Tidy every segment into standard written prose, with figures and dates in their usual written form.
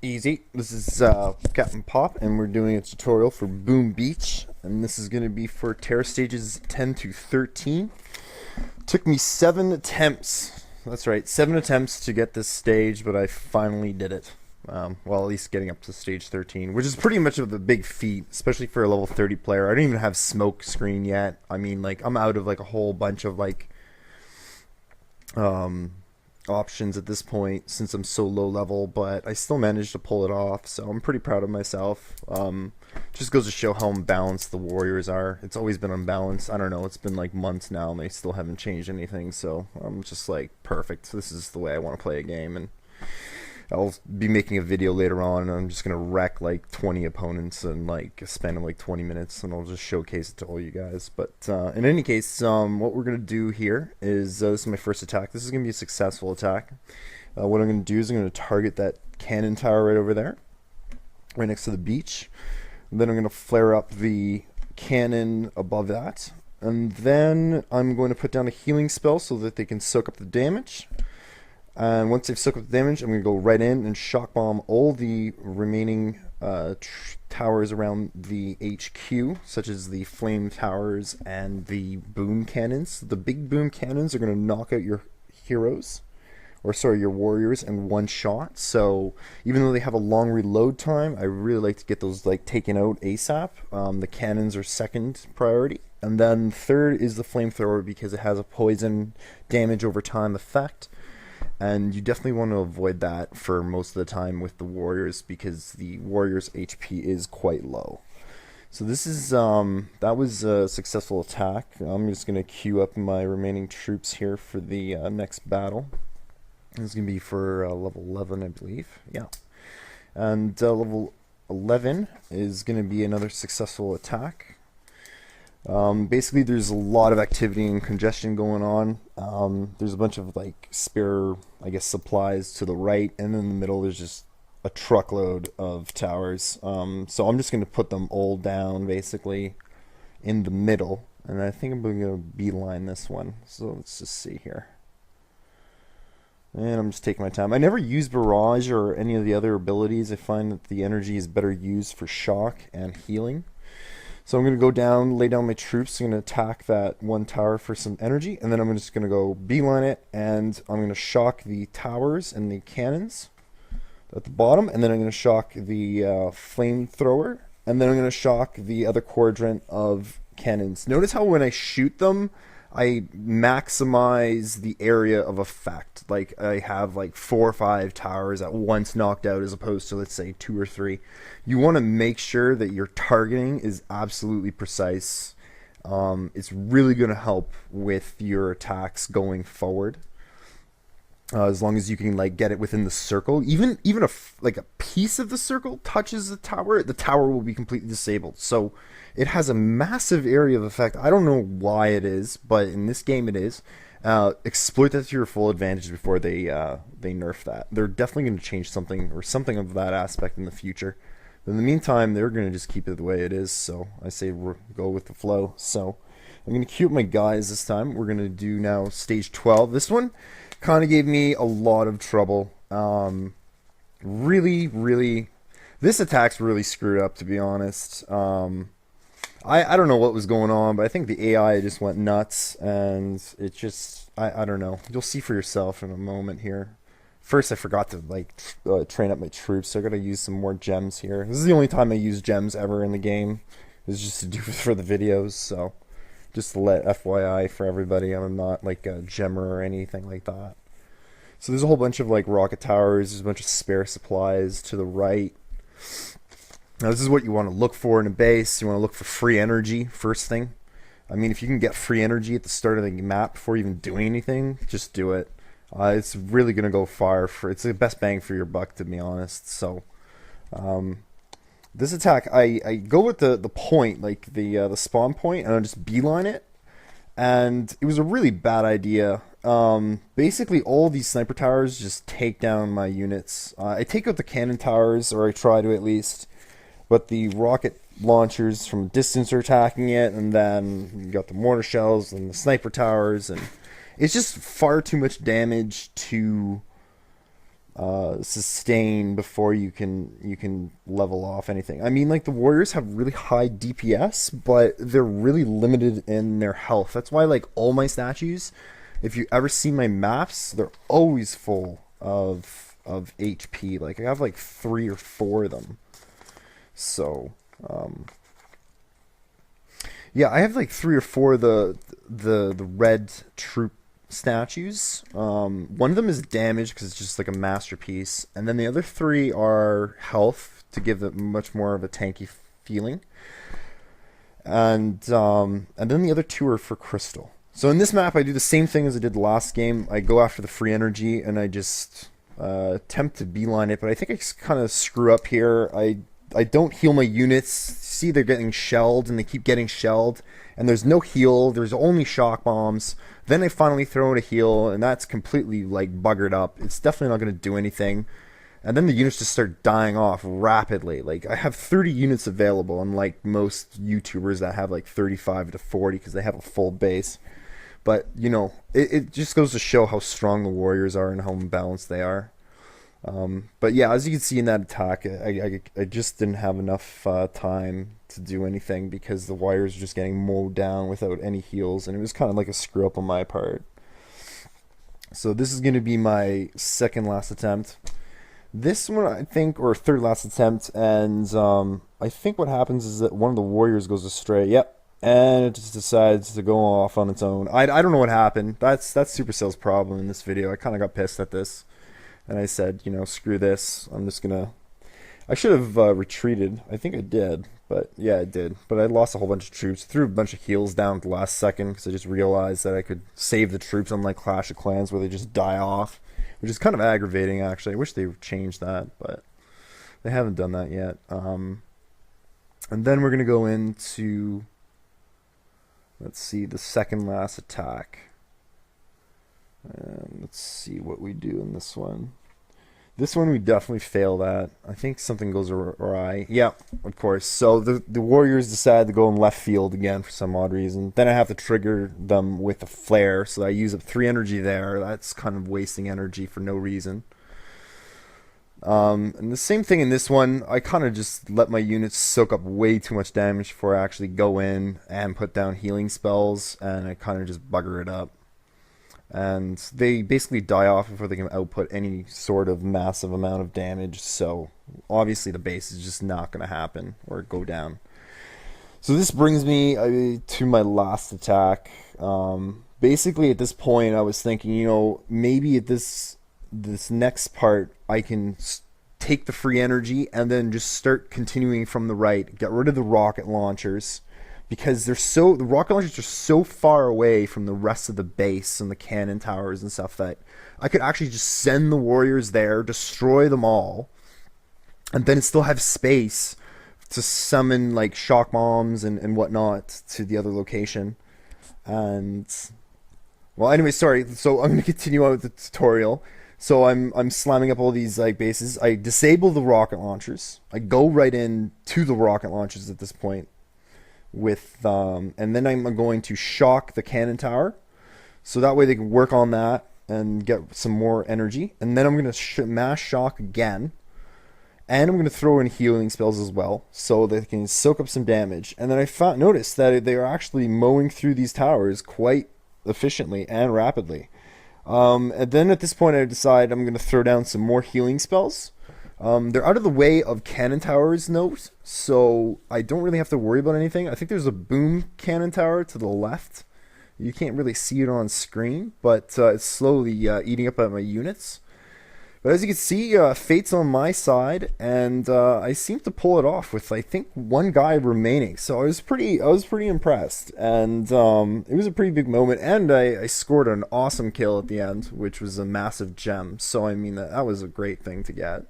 Easy. This is Captain Pop, and we're doing a tutorial for Boom Beach, and this is going to be for Terra Stages 10 to 13. Took me 7 attempts. That's right, 7 attempts to get this stage, but I finally did it. Well, at least getting up to stage 13, which is pretty much of a big feat, especially for a level 30 player. I don't even have smoke screen yet. I mean, like, I'm out of like a whole bunch of like um, options at this point since I'm so low level, but I still managed to pull it off, so I'm pretty proud of myself. Just goes to show how unbalanced the Warriors are. It's always been unbalanced. I don't know, it's been like months now and they still haven't changed anything, so I'm just like, perfect. This is the way I want to play a game, and I'll be making a video later on, and I'm just gonna wreck like 20 opponents and like spend like 20 minutes, and I'll just showcase it to all you guys. But in any case, what we're gonna do here is this is my first attack. This is gonna be a successful attack. What I'm gonna do is I'm gonna target that cannon tower right over there, right next to the beach. And then I'm gonna flare up the cannon above that, and then I'm going to put down a healing spell so that they can soak up the damage. And once they've soaked up the damage, I'm going to go right in and shock bomb all the remaining towers around the HQ, such as the flame towers and the boom cannons. The big boom cannons are going to knock out your heroes, or sorry, your warriors in one shot. So even though they have a long reload time, I really like to get those like taken out ASAP. The cannons are second priority. And then third is the flamethrower, because it has a poison damage over time effect. And you definitely want to avoid that for most of the time with the Warriors, because the Warriors' HP is quite low. So this is that was a successful attack. I'm just gonna queue up my remaining troops here for the next battle. This is gonna be for level 11, I believe. Yeah, and level 11 is gonna be another successful attack. Basically, there's a lot of activity and congestion going on. There's a bunch of like spare, I guess, supplies to the right, and in the middle there's just a truckload of towers. So I'm just going to put them all down basically in the middle, and I think I'm going to beeline this one. So let's just see here. And I'm just taking my time. I never use Barrage or any of the other abilities. I find that the energy is better used for shock and healing. So I'm going to go down, lay down my troops. I'm going to attack that one tower for some energy, and then I'm just going to go beeline it, and I'm going to shock the towers and the cannons at the bottom, and then I'm going to shock the flamethrower, and then I'm going to shock the other quadrant of cannons. Notice how when I shoot them, I maximize the area of effect. Like, I have like 4 or 5 towers at once knocked out, as opposed to, let's say, 2 or 3. You want to make sure that your targeting is absolutely precise. It's really going to help with your attacks going forward. As long as you can like get it within the circle, even like a piece of the circle touches the tower will be completely disabled. So it has a massive area of effect. I don't know why it is, but in this game it is. Exploit that to your full advantage before they nerf that. They're definitely going to change something or something of that aspect in the future. But in the meantime, they're going to just keep it the way it is. So I say go with the flow. So I'm going to queue up my guys this time. We're going to do now stage 12. This one kind of gave me a lot of trouble. Really, this attack's really screwed up, to be honest. I don't know what was going on, but I think the AI just went nuts, and it just, I don't know. You'll see for yourself in a moment here. First, I forgot to like train up my troops, so I gotta use some more gems here. This is the only time I use gems ever in the game. It's just to do for the videos, so just to let FYI for everybody, I'm not like a gemmer or anything like that. So there's a whole bunch of like rocket towers, there's a bunch of spare supplies to the right. Now this is what you want to look for in a base. You want to look for free energy first thing. I mean, if you can get free energy at the start of the map before even doing anything, just do it. It's really going to go far. It's the best bang for your buck, to be honest. So this attack, I go with the point, like the spawn point, and I just beeline it. And it was a really bad idea. Basically, all these sniper towers just take down my units. I take out the cannon towers, or I try to at least. But the rocket launchers from a distance are attacking it, and then you got the mortar shells and the sniper towers, and it's just far too much damage to sustain before you can level off anything. I mean, like the warriors have really high DPS, but they're really limited in their health. That's why like all my statues, if you ever see my maps, they're always full of HP. Like I have like 3 or 4 of them. So yeah, I have like 3 or 4 of the red troop statues. One of them is damage because it's just like a masterpiece, and then the other 3 are health to give it much more of a tanky feeling, and then the other 2 are for crystal. So in this map, I do the same thing as I did the last game. I go after the free energy and I just attempt to beeline it, but I think I kind of screw up here. I don't heal my units. See, they're getting shelled, and they keep getting shelled. And there's no heal. There's only shock bombs. Then I finally throw in a heal, and that's completely, like, buggered up. It's definitely not going to do anything. And then the units just start dying off rapidly. Like, I have 30 units available, unlike most YouTubers that have, like, 35 to 40 because they have a full base. But, you know, it just goes to show how strong the warriors are and how balanced they are. But yeah, as you can see in that attack, I just didn't have enough time to do anything because the wires were just getting mowed down without any heals, and it was kind of like a screw up on my part. So this is going to be my second last attempt. This one, I think, or third last attempt, and I think what happens is that one of the warriors goes astray. Yep. And it just decides to go off on its own. I don't know what happened. That's Supercell's problem in this video. I kind of got pissed at this. And I said, you know, screw this. I'm just gonna... I should have retreated. I think I did. But, yeah, I did. But I lost a whole bunch of troops. Threw a bunch of heals down at the last second because I just realized that I could save the troops, unlike Clash of Clans where they just die off. Which is kind of aggravating, actually. I wish they would change that, but they haven't done that yet. And then we're going to go into... Let's see, the second last attack. And let's see what we do in this one. This one we definitely failed at. I think something goes awry. Yeah, of course. So the Warriors decide to go in left field again for some odd reason. Then I have to trigger them with a flare, so I use up 3 energy there. That's kind of wasting energy for no reason. And the same thing in this one. I kind of just let my units soak up way too much damage before I actually go in and put down healing spells, and I kind of just bugger it up. And they basically die off before they can output any sort of massive amount of damage, so obviously the base is just not going to happen or go down. So this brings me to my last attack. Basically at this point I was thinking, you know, maybe at this next part I can take the free energy and then just start continuing from the right, get rid of the rocket launchers, because the rocket launchers are so far away from the rest of the base and the cannon towers and stuff that I could actually just send the warriors there, destroy them all, and then still have space to summon like shock bombs and whatnot to the other location. And well, anyway, sorry. So I'm going to continue on with the tutorial. So I'm slamming up all these like bases. I disable the rocket launchers. I go right in to the rocket launchers at this point with and then I'm going to shock the cannon tower, so that way they can work on that and get some more energy. And then I'm going to mass shock again, and I'm going to throw in healing spells as well, so they can soak up some damage. And then I noticed that they are actually mowing through these towers quite efficiently and rapidly. And then at this point I decide I'm going to throw down some more healing spells. They're out of the way of cannon towers note, so I don't really have to worry about anything. I think there's a boom cannon tower to the left. You can't really see it on screen, but it's slowly eating up at my units. But as you can see, Fate's on my side, and I seem to pull it off with, I think, 1 guy remaining. So I was pretty impressed, and it was a pretty big moment. And I scored an awesome kill at the end, which was a massive gem. So I mean that was a great thing to get.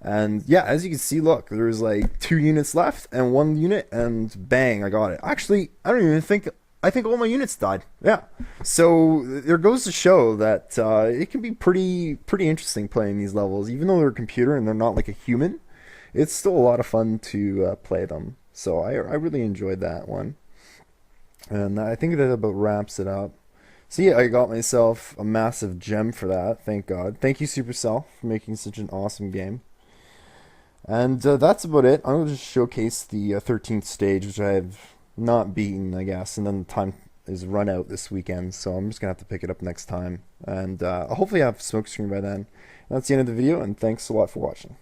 And yeah, as you can see, look, there's like 2 units left and 1 unit, and bang, I got it. Actually, I think all my units died. Yeah. So there goes to show that it can be pretty interesting playing these levels. Even though they're a computer and they're not like a human, it's still a lot of fun to play them. So I really enjoyed that one. And I think that about wraps it up. So yeah, I got myself a massive gem for that. Thank God. Thank you, Supercell, for making such an awesome game. And that's about it. I'm gonna just showcase the 13th stage, which I have not beaten, I guess, and then the time is run out this weekend, so I'm just gonna have to pick it up next time. And I'll hopefully have smoke screen by then. And that's the end of the video, and thanks a lot for watching.